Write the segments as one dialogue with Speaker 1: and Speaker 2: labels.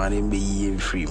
Speaker 1: man, in be free.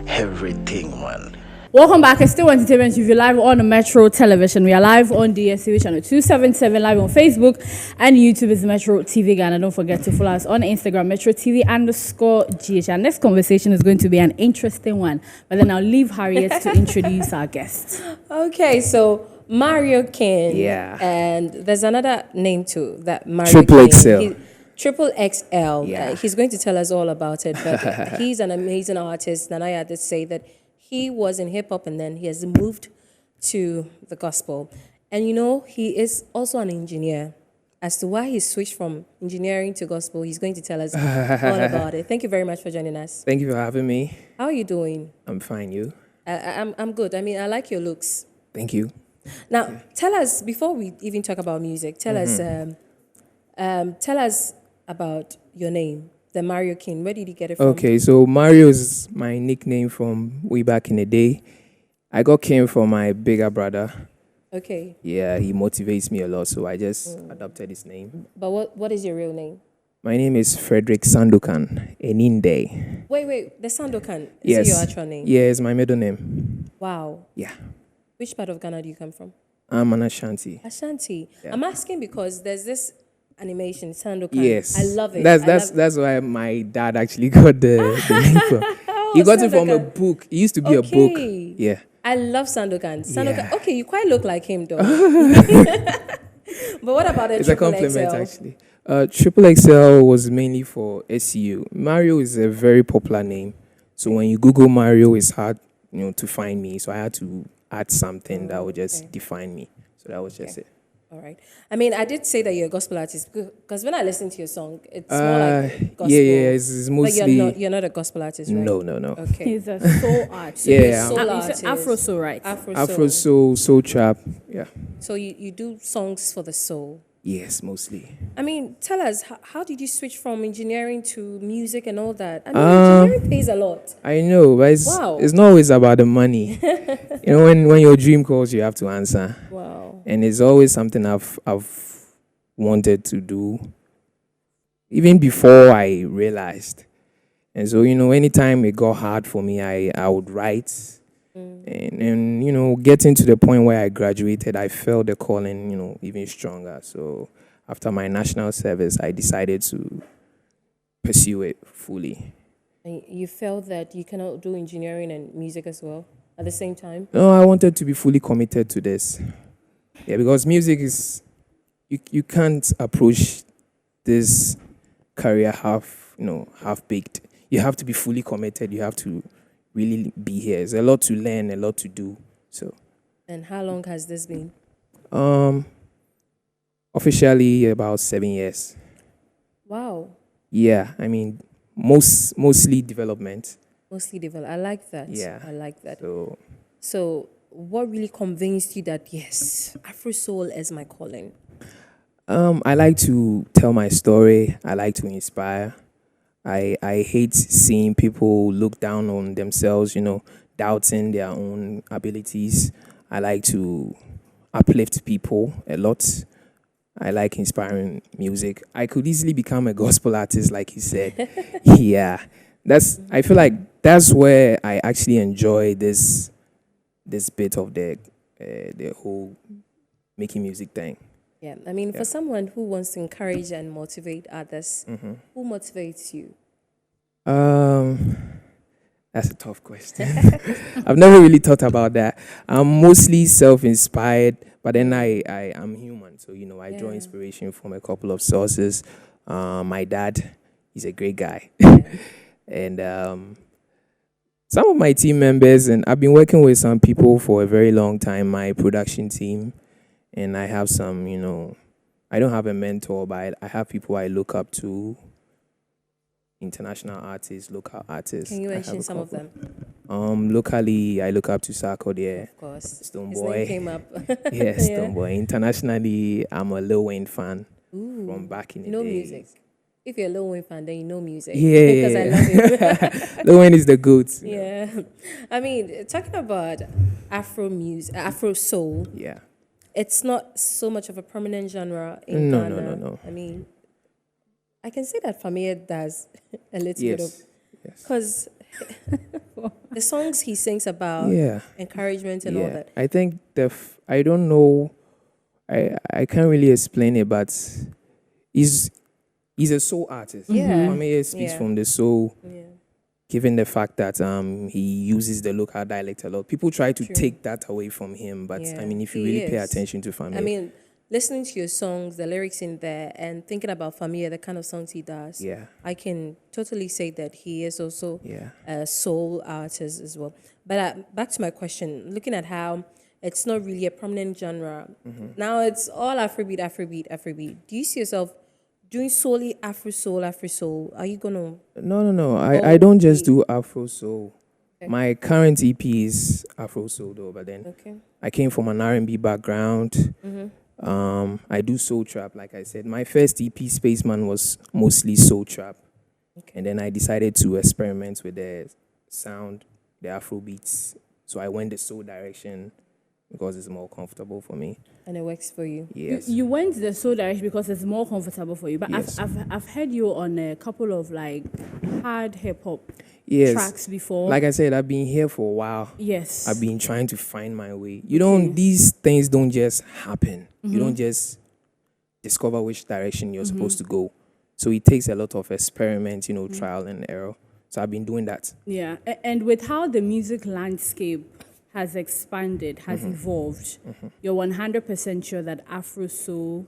Speaker 1: Everything, man.
Speaker 2: Welcome back. It's still Entertainment TV live on Metro Television. We are live on DSTV channel 277, live on Facebook and YouTube is Metro TV Ghana. Don't forget to follow us on Instagram, Metro TV _GH. Our next conversation is going to be an interesting one, but then I'll leave Harriet to introduce our guest.
Speaker 3: Okay, so Mario King.
Speaker 4: Yeah.
Speaker 3: And there's another name too, that Mario
Speaker 4: Triple
Speaker 3: King.
Speaker 4: XL.
Speaker 3: Triple XL.
Speaker 4: Yeah.
Speaker 3: He's going to tell us all about it, but he's an amazing artist. And I had to say that he was in hip hop and then he has moved to the gospel. And you know, he is also an engineer. As to why he switched from engineering to gospel, he's going to tell us all about it. Thank you very much for joining us.
Speaker 4: Thank you for having me.
Speaker 3: How are you doing?
Speaker 4: I'm fine, you?
Speaker 3: I'm good. I mean, I like your looks.
Speaker 4: Thank you.
Speaker 3: Now, tell us, before we even talk about music, tell us about your name, the Mario King. Where did you get it from?
Speaker 4: Okay, so Mario is my nickname from way back in the day. I got King from my bigger brother.
Speaker 3: Okay.
Speaker 4: Yeah, he motivates me a lot, so I just adopted his name.
Speaker 3: But what is your real name?
Speaker 4: My name is Frederick Sandokan Eninde.
Speaker 3: Wait, the Sandokan. Is
Speaker 4: Yes.
Speaker 3: it your actual name?
Speaker 4: Yeah, it's my middle name.
Speaker 3: Wow.
Speaker 4: Yeah.
Speaker 3: Which part of Ghana do you come from?
Speaker 4: I'm an Ashanti.
Speaker 3: Ashanti.
Speaker 4: Yeah.
Speaker 3: I'm asking because there's this animation, Sandokan.
Speaker 4: Yes.
Speaker 3: I love it.
Speaker 4: That's why my dad actually got the name from. He got it from a
Speaker 3: Sandokan.
Speaker 4: book. It used to be a book. Yeah.
Speaker 3: I love Sandokan.
Speaker 4: Yeah.
Speaker 3: Okay, you quite look like him though. But what about
Speaker 4: It's a
Speaker 3: Triple
Speaker 4: compliment,
Speaker 3: XL?
Speaker 4: actually. Triple XL was mainly for SEU. Mario is a very popular name. So when you Google Mario, it's hard, to find me. So I had to add something that would just define me. So that was just it.
Speaker 3: All right. I mean, I did say that you're a gospel artist because when I listen to your song, it's more like gospel.
Speaker 4: Yeah. It's mostly.
Speaker 3: But you're not a gospel artist, right?
Speaker 4: No.
Speaker 3: Okay.
Speaker 2: He's a soul artist.
Speaker 4: Yeah.
Speaker 3: Soul
Speaker 2: You said
Speaker 3: artist.
Speaker 2: Afro soul, right?
Speaker 4: Afro soul trap. Yeah.
Speaker 3: So you do songs for the soul.
Speaker 4: Yes, mostly.
Speaker 3: I mean, tell us, how did you switch from engineering to music and all that? I mean, engineering pays a lot.
Speaker 4: I know, but it's not always about the money. When your dream calls, you have to answer.
Speaker 3: Wow.
Speaker 4: And it's always something I've wanted to do, even before I realized. And so, anytime it got hard for me, I would write. And getting to the point where I graduated, I felt the calling, even stronger. So after my national service, I decided to pursue it fully.
Speaker 3: And you felt that you cannot do engineering and music as well at the same time?
Speaker 4: No, I wanted to be fully committed to this. Yeah, because music is, you can't approach this career half-baked. You have to be fully committed. You have to really be here. There's a lot to learn, a lot to do. So.
Speaker 3: And how long has this been?
Speaker 4: Officially about 7 years.
Speaker 3: Wow.
Speaker 4: Yeah, I mean, mostly development.
Speaker 3: Mostly developed. I like that.
Speaker 4: Yeah.
Speaker 3: I like that.
Speaker 4: So
Speaker 3: what really convinced you that, yes, Afro Soul is my calling?
Speaker 4: I like to tell my story. I like to inspire. I hate seeing people look down on themselves, doubting their own abilities. I like to uplift people a lot. I like inspiring music. I could easily become a gospel artist, like you said. Yeah. I feel like that's where I actually enjoy this bit of the whole making music thing.
Speaker 3: Yeah, I mean, for someone who wants to encourage and motivate others, who motivates you?
Speaker 4: That's a tough question. I've never really thought about that. I'm mostly self-inspired, but then I'm human, so I draw inspiration from a couple of sources. My dad, he's a great guy, and some of my team members, and I've been working with some people for a very long time. My production team. And I have some, I don't have a mentor, but I have people I look up to, international artists, local artists.
Speaker 3: Can you mention some of them?
Speaker 4: Locally, I look up to Sarko there.
Speaker 3: Of course.
Speaker 4: Stone
Speaker 3: His
Speaker 4: Boy.
Speaker 3: name came up.
Speaker 4: Yes, Stone Boy. Internationally, I'm a Lil Wayne fan from back in the day.
Speaker 3: Music. If you're a Lil Wayne fan, then you know music.
Speaker 4: Yeah.
Speaker 3: Because I love him.
Speaker 4: Lil Wayne is the GOAT.
Speaker 3: Yeah. I mean, talking about Afro music, Afro soul.
Speaker 4: Yeah.
Speaker 3: It's not so much of a prominent genre in Ghana.
Speaker 4: No.
Speaker 3: I mean, I can say that Famia does a little bit of Because the songs he sings about
Speaker 4: Yeah.
Speaker 3: encouragement and all
Speaker 4: Yeah.
Speaker 3: that.
Speaker 4: I think I don't know. I can't really explain it, but he's he's a soul artist.
Speaker 3: Yeah.
Speaker 4: For me, it speaks
Speaker 3: Yeah.
Speaker 4: from the soul.
Speaker 3: Yeah.
Speaker 4: Given the fact that he uses the local dialect a lot, people try to
Speaker 3: True.
Speaker 4: take that away from him. But
Speaker 3: Yeah,
Speaker 4: I mean, if you
Speaker 3: he
Speaker 4: really pay
Speaker 3: is.
Speaker 4: attention to family,
Speaker 3: I mean, listening to your songs, the lyrics in there, and thinking about Familia, the kind of songs he does,
Speaker 4: yeah,
Speaker 3: I can totally say that he is also
Speaker 4: yeah,
Speaker 3: a soul artist as well. But back to my question, looking at how it's not really a prominent genre. Now it's all Afrobeat, Afrobeat, Afrobeat. Do you see yourself doing solely Afro soul, Afro soul? Are you gonna?
Speaker 4: no. I don't just do Afro soul.
Speaker 3: Okay.
Speaker 4: My current EP is Afro soul though, but then
Speaker 3: Okay.
Speaker 4: I came from an R&B background. I do soul trap, like I said. My first EP, Spaceman, was mostly soul trap.
Speaker 3: Okay.
Speaker 4: And then I decided to experiment with the sound, the Afro beats. So I went the soul direction because it's more comfortable for me.
Speaker 3: And it works for you.
Speaker 4: Yes.
Speaker 2: You went the soul direction because it's more comfortable for you. But
Speaker 4: Yes.
Speaker 2: I've heard you on a couple of like hard hip hop
Speaker 4: Yes.
Speaker 2: tracks before.
Speaker 4: Like I said, I've been here for a while.
Speaker 2: yes.
Speaker 4: I've been trying to find my way. You don't, these things don't just happen. You don't just discover which direction you're supposed to go. So it takes a lot of experiment, trial and error. So I've been doing that.
Speaker 2: Yeah, and with how the music landscape has expanded, has evolved, you're 100% sure that Afro soul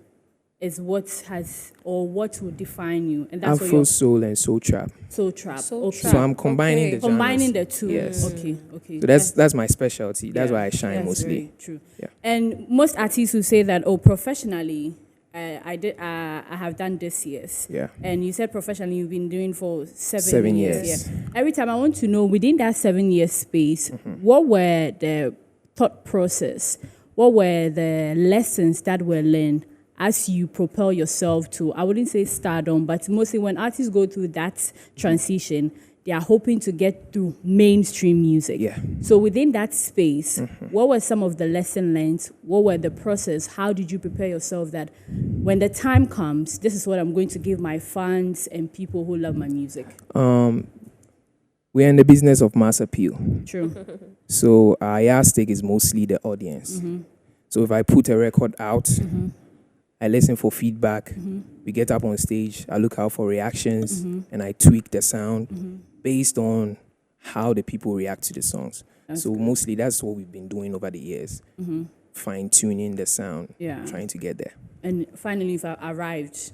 Speaker 2: is what has or what will define you, and that's what
Speaker 4: Afro
Speaker 2: you're
Speaker 4: soul and soul trap.
Speaker 2: soul trap.
Speaker 3: Soul
Speaker 2: okay.
Speaker 3: trap.
Speaker 4: So I'm combining
Speaker 3: Okay.
Speaker 4: the genres.
Speaker 2: Combining the two.
Speaker 4: Yes.
Speaker 2: Okay.
Speaker 4: So that's my specialty. That's
Speaker 2: yeah,
Speaker 4: why I shine
Speaker 2: that's
Speaker 4: mostly.
Speaker 2: very true.
Speaker 4: Yeah.
Speaker 2: And most artists who say that, professionally, I have done this years.
Speaker 4: Yeah.
Speaker 2: And you said professionally you've been doing for 7
Speaker 4: 7
Speaker 2: years.
Speaker 4: years.
Speaker 2: Yeah. Every time I want to know within that 7 year space, what were the thought process? What were the lessons that were learned as you propel yourself to, I wouldn't say stardom, but mostly when artists go through that transition, they are hoping to get to mainstream music.
Speaker 4: Yeah.
Speaker 2: So within that space, what were some of the lesson learned? What were the process? How did you prepare yourself that when the time comes, this is what I'm going to give my fans and people who love my music?
Speaker 4: We're in the business of mass appeal.
Speaker 2: True.
Speaker 4: So our yardstick is mostly the audience. So if I put a record out, I listen for feedback. We get up on stage. I look out for reactions, and I tweak the sound based on how the people react to the songs. So mostly that's what we've been doing over the years, fine tuning the sound,
Speaker 2: Yeah.
Speaker 4: trying to get there.
Speaker 2: And finally, if I arrived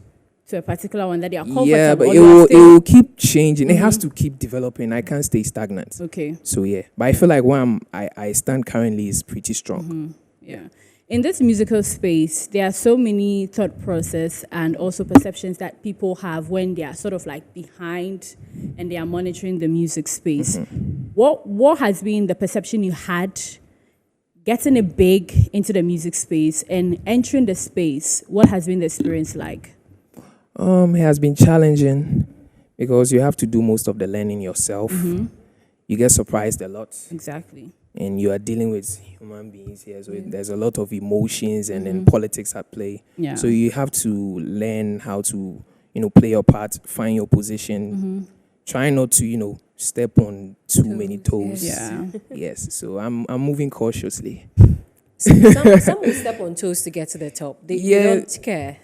Speaker 2: to a particular one that they are comfortable.
Speaker 4: Yeah, but
Speaker 2: or
Speaker 4: it
Speaker 2: you are
Speaker 4: will
Speaker 2: still-
Speaker 4: keep changing. It has to keep developing. I can't stay stagnant.
Speaker 2: Okay.
Speaker 4: So yeah, but I feel like where I stand currently is pretty strong.
Speaker 2: Yeah. In this musical space, there are so many thought process and also perceptions that people have when they are sort of like behind and they are monitoring the music space. What has been the perception you had getting it big into the music space and entering the space? What has been the experience like?
Speaker 4: It has been challenging because you have to do most of the learning yourself. You get surprised a lot.
Speaker 2: Exactly.
Speaker 4: And you are dealing with human beings here, so there's a lot of emotions and then politics at play.
Speaker 2: Yeah.
Speaker 4: So you have to learn how to, play your part, find your position, try not to, step on too many toes.
Speaker 2: Yeah.
Speaker 4: Yes. So I'm moving cautiously.
Speaker 3: Some will step on toes to get to the top. They don't care.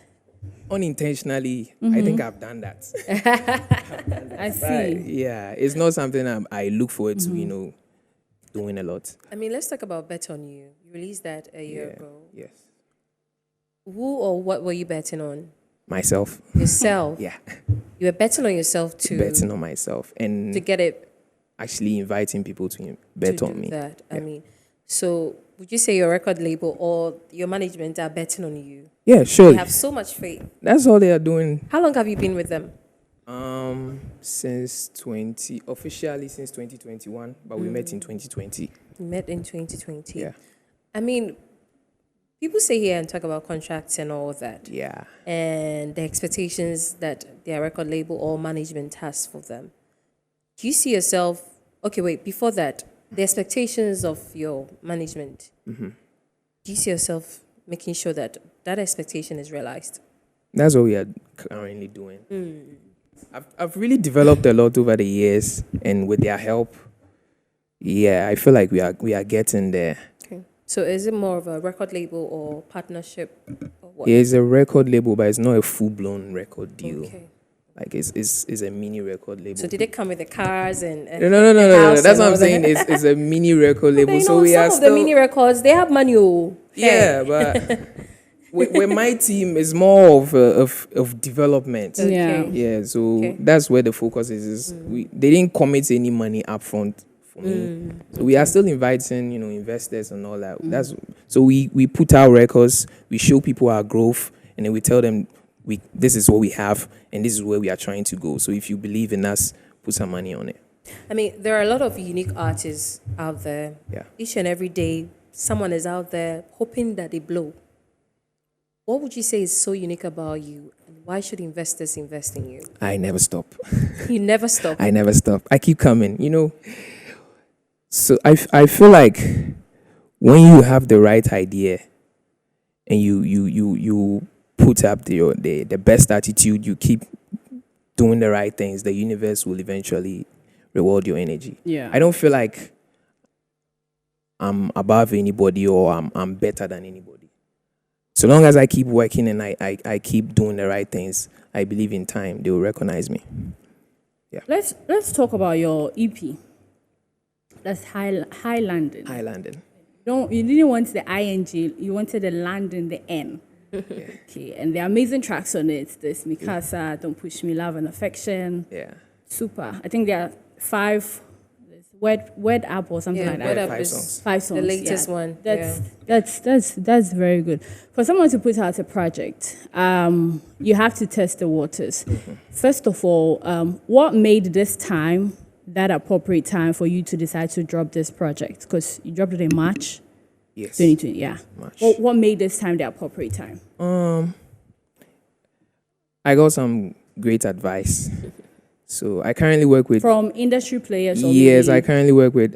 Speaker 4: Unintentionally, I think I've done that.
Speaker 2: I see.
Speaker 4: Yeah, it's not something I look forward to, doing a lot.
Speaker 3: I mean, let's talk about Bet on You. You released that a year ago.
Speaker 4: Yes.
Speaker 3: Who or what were you betting on?
Speaker 4: Myself.
Speaker 3: Yourself.
Speaker 4: Yeah.
Speaker 3: You were betting on yourself to
Speaker 4: Betting on myself and
Speaker 3: to get it
Speaker 4: actually inviting people to bet
Speaker 3: to
Speaker 4: on
Speaker 3: do
Speaker 4: me.
Speaker 3: that.
Speaker 4: Yeah.
Speaker 3: I mean, so would you say your record label or your management are betting on you?
Speaker 4: Yeah, sure.
Speaker 3: They have so much faith.
Speaker 4: That's all they are doing.
Speaker 3: How long have you been with them?
Speaker 4: Officially since 2021, but we met in 2020.
Speaker 3: You met in 2020.
Speaker 4: Yeah.
Speaker 3: I mean, people say here and talk about contracts and all that.
Speaker 4: Yeah.
Speaker 3: And the expectations that their record label or management has for them. Do you see yourself, okay, wait, before that, the expectations of your management, do you see yourself making sure that that expectation is realized?
Speaker 4: That's what we are currently doing. I've really developed a lot over the years, and with their help, yeah, I feel like we are getting there.
Speaker 3: Okay. So is it more of a record label or partnership or what?
Speaker 4: Yeah, it's a record label, but it's not a full blown record deal.
Speaker 3: Okay.
Speaker 4: Like it's a mini record label.
Speaker 3: So did it come with the cars and
Speaker 4: No.
Speaker 3: house
Speaker 4: That's
Speaker 3: and
Speaker 4: what I'm
Speaker 3: all
Speaker 4: saying.
Speaker 3: that?
Speaker 4: It's a mini record label.
Speaker 3: You
Speaker 4: So
Speaker 3: know,
Speaker 4: we are
Speaker 3: some of the
Speaker 4: still
Speaker 3: mini records, they have manual.
Speaker 4: yeah, but with my team is more of development.
Speaker 2: Yeah.
Speaker 4: Yeah, so
Speaker 3: Okay.
Speaker 4: that's where the focus is. They didn't commit any money upfront for me. So we are still inviting, investors and all that. So we put out records, we show people our growth, and then we tell them this is what we have and this is where we are trying to go. So if you believe in us, put some money on it.
Speaker 3: I mean, there are a lot of unique artists out there.
Speaker 4: Yeah.
Speaker 3: Each and every day, someone is out there hoping that they blow. What would you say is so unique about you, and why should investors invest in you?
Speaker 4: I never stop.
Speaker 3: You never stop.
Speaker 4: I never stop. I keep coming, So I feel like when you have the right idea and you put up the best attitude, you keep doing the right things, the universe will eventually reward your energy.
Speaker 2: Yeah.
Speaker 4: I don't feel like I'm above anybody or I'm better than anybody. So long as I keep working and I keep doing the right things, I believe in time they will recognize me.
Speaker 2: Let's talk about your EP. That's Highlanding.
Speaker 4: Highlanding.
Speaker 2: You didn't want the ing, you wanted the land in the N. Okay, and the amazing tracks on it. There's Mikasa, Don't Push Me, Love and Affection.
Speaker 4: Yeah.
Speaker 2: Super. I think there are 5. Word Up or something like that.
Speaker 3: Word Up
Speaker 4: 5
Speaker 3: is
Speaker 4: songs.
Speaker 2: 5 songs.
Speaker 3: the latest one.
Speaker 2: That's very good. For someone to put out a project, you have to test the waters. First of all, what made this time that appropriate time for you to decide to drop this project? Because you dropped it in March
Speaker 4: Yes.
Speaker 2: 2020. Yeah.
Speaker 4: March.
Speaker 2: What made this time the appropriate time?
Speaker 4: I got some great advice. So I currently work with
Speaker 2: From industry players? Or
Speaker 4: yes, I
Speaker 2: maybe-
Speaker 4: currently work with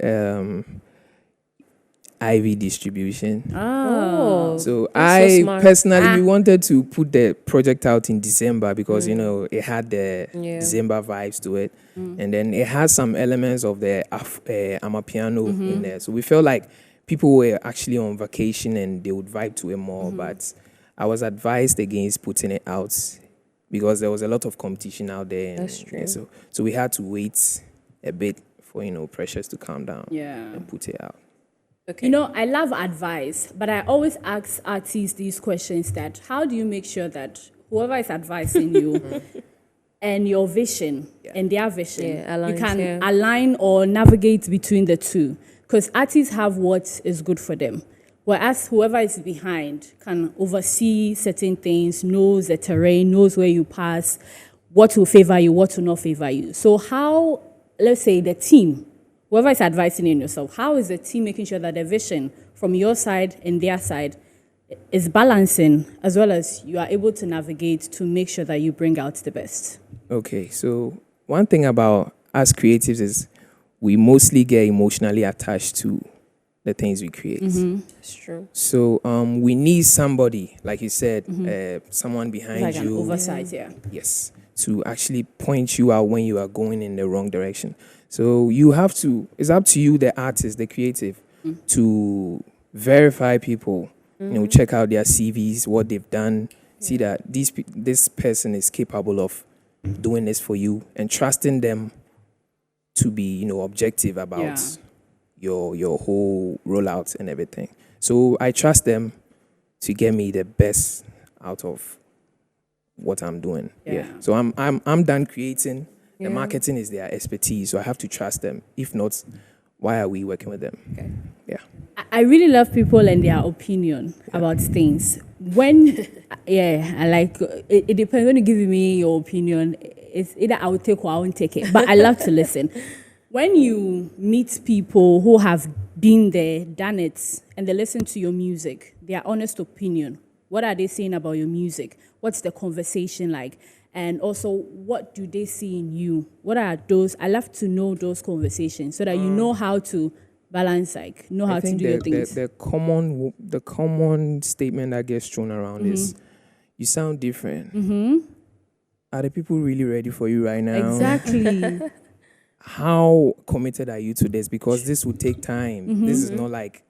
Speaker 4: Ivy Distribution.
Speaker 3: Oh.
Speaker 4: So
Speaker 3: That's so
Speaker 4: I
Speaker 3: smart.
Speaker 4: personally we wanted to put the project out in December because it had the
Speaker 3: Yeah.
Speaker 4: December vibes to it, and then it has some elements of the Amapiano in there. So we felt like people were actually on vacation and they would vibe to it more. But I was advised against putting it out because there was a lot of competition out there. And,
Speaker 3: That's true.
Speaker 4: so we had to wait a bit for pressures to calm down
Speaker 2: Yeah.
Speaker 4: and put it out.
Speaker 3: Okay.
Speaker 2: I love advice, but I always ask artists these questions that how do you make sure that whoever is advising you and your vision and their vision,
Speaker 3: Yeah, aligns,
Speaker 2: you can
Speaker 3: yeah.
Speaker 2: align or navigate between the two? Because artists have what is good for them, whereas whoever is behind can oversee certain things, knows the terrain, knows where you pass, what will favor you, what will not favor you. So how, let's say the team, whoever is advising you and yourself, how is the team making sure that the vision from your side and their side is balancing, as well as you are able to navigate to make sure that you bring out the best?
Speaker 4: Okay, so one thing about us creatives is we mostly get emotionally attached to the things we create.
Speaker 3: That's true.
Speaker 4: So we need somebody, like you said, someone behind
Speaker 2: Like an
Speaker 4: you.
Speaker 2: oversight, yeah.
Speaker 4: Yes, to actually point you out when you are going in the wrong direction. So you have to, it's up to you, the artist, the creative, to verify people, check out their CVs, what they've done, see that this person is capable of doing this for you and trusting them to be, objective about your whole rollout and everything. So I trust them to get me the best out of what I'm doing. Yeah. So I'm done creating. The marketing is their expertise, so I have to trust them. If not, why are we working with them?
Speaker 3: Okay.
Speaker 4: Yeah.
Speaker 2: I really love people and their opinion about things. When, I like, it depends. When you give me your opinion, it's either I will take or I won't take it. But I love to listen. When you meet people who have been there, done it, and they listen to your music, their honest opinion, what are they saying about your music? What's the conversation like? And also, what do they see in you? What are those? I love to know those conversations so that you know how to balance, know how to do your things.
Speaker 4: The common statement that gets thrown around is, you sound different. are the people really ready for you right now?
Speaker 2: Exactly.
Speaker 4: How committed are you to this? Because this will take time. This is not like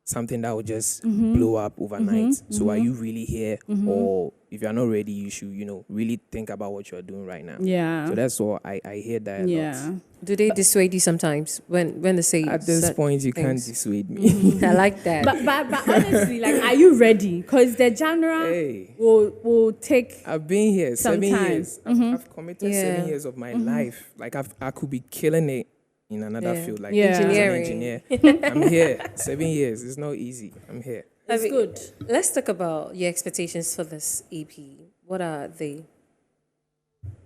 Speaker 4: something that will just blow up overnight. So are you really here? Or if you're not ready, you should, really think about what you're doing right now.
Speaker 2: Yeah.
Speaker 4: So that's all I hear that a
Speaker 2: Yeah.
Speaker 4: lot.
Speaker 3: Do they dissuade you sometimes when they say
Speaker 4: At this
Speaker 3: certain
Speaker 4: point, you can't
Speaker 3: things?
Speaker 4: dissuade me.
Speaker 3: I like that.
Speaker 2: But honestly, like, are you ready? Because the genre
Speaker 4: Hey.
Speaker 2: will take.
Speaker 4: I've been here
Speaker 2: Some
Speaker 4: 7
Speaker 2: time.
Speaker 4: years. I've committed
Speaker 3: Yeah.
Speaker 4: 7 years of my life. Like I could be killing it in another
Speaker 3: Yeah.
Speaker 4: field, like
Speaker 2: Yeah.
Speaker 4: as an
Speaker 3: Engineering.
Speaker 4: engineer. I'm here 7 years. It's not easy. I'm here.
Speaker 2: It's good.
Speaker 3: Let's talk about your expectations for this EP. What are they?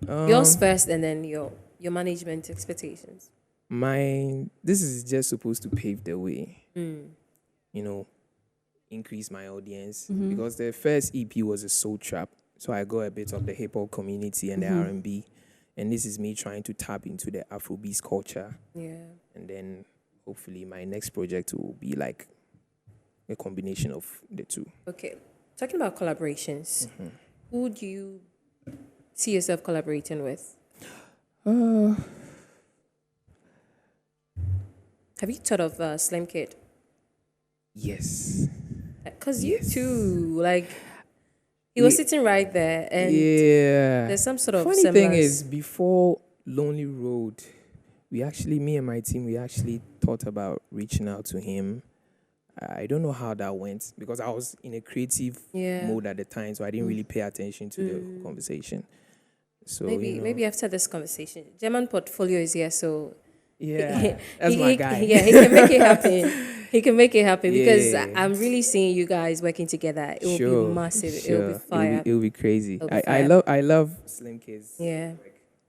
Speaker 3: Yours first, and then your management expectations.
Speaker 4: This is just supposed to pave the way. Increase my audience, because the first EP was a soul trap, so I got a bit of the hip hop community and the R&B, and this is me trying to tap into the Afrobeats culture.
Speaker 3: Yeah.
Speaker 4: And then hopefully my next project will be like a combination of the two.
Speaker 3: Okay. Talking about collaborations, who do you see yourself collaborating with? Have you thought of Slim Kid?
Speaker 4: Yes.
Speaker 3: Because you too, like, he was sitting right there, and
Speaker 4: Yeah.
Speaker 3: there's some sort of
Speaker 4: Funny thing
Speaker 3: semblance.
Speaker 4: is, before Lonely Road, me and my team, we actually thought about reaching out to him. I don't know how that went, because I was in a creative
Speaker 3: Yeah.
Speaker 4: mode at the time, so I didn't really pay attention to the conversation. So
Speaker 3: Maybe after this conversation, German Portfolio is here, so
Speaker 4: yeah, that's my guy.
Speaker 3: Yeah, he can make it happen. He can make it happen, because
Speaker 4: Yeah.
Speaker 3: I'm really seeing you guys working together. It will be massive. It will be fire.
Speaker 4: It'll be crazy.
Speaker 3: It'll be
Speaker 4: I
Speaker 3: fire.
Speaker 4: love Slim Kids.
Speaker 3: Yeah.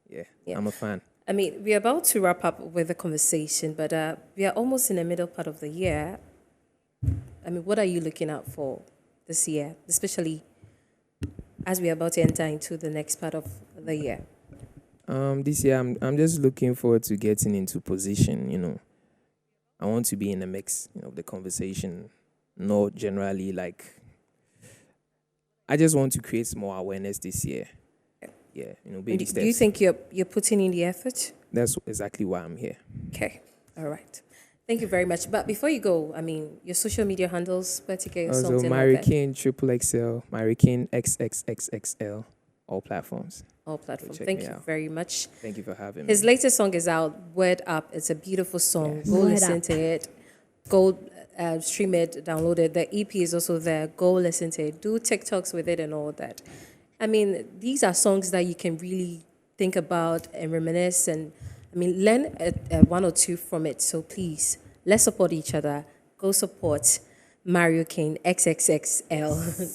Speaker 4: Yeah, I'm a fan.
Speaker 3: I mean, we're about to wrap up with the conversation, but we are almost in the middle part of the year. I mean, what are you looking out for this year, especially as we are about to enter into the next part of the year?
Speaker 4: This year I'm just looking forward to getting into position. I want to be in the mix, of the conversation, not generally like. I just want to create more awareness this year. Yeah, baby
Speaker 3: Do
Speaker 4: steps.
Speaker 3: you think you're putting in the effort?
Speaker 4: That's exactly why I'm here.
Speaker 3: Okay, all right. Thank you very much. But before you go, I mean, your social media handles, where to get your songs
Speaker 4: Also,
Speaker 3: and all that.
Speaker 4: MARIOKING XXXL, MARIOKING XXXL, all platforms.
Speaker 3: All platforms.
Speaker 4: check
Speaker 3: Thank
Speaker 4: me
Speaker 3: you
Speaker 4: out.
Speaker 3: very much.
Speaker 4: Thank you for having
Speaker 3: His
Speaker 4: me.
Speaker 3: latest song is out, Word Up. It's a beautiful song.
Speaker 4: Yes.
Speaker 3: Go
Speaker 2: Word
Speaker 3: listen
Speaker 2: Up.
Speaker 3: to it. Go stream it, download it. The EP is also there. Go listen to it. Do TikToks with it and all that. I mean, these are songs that you can really think about and reminisce, and I mean, learn one or two from it. So please, let's support each other. Go support MARIOKING XXXL.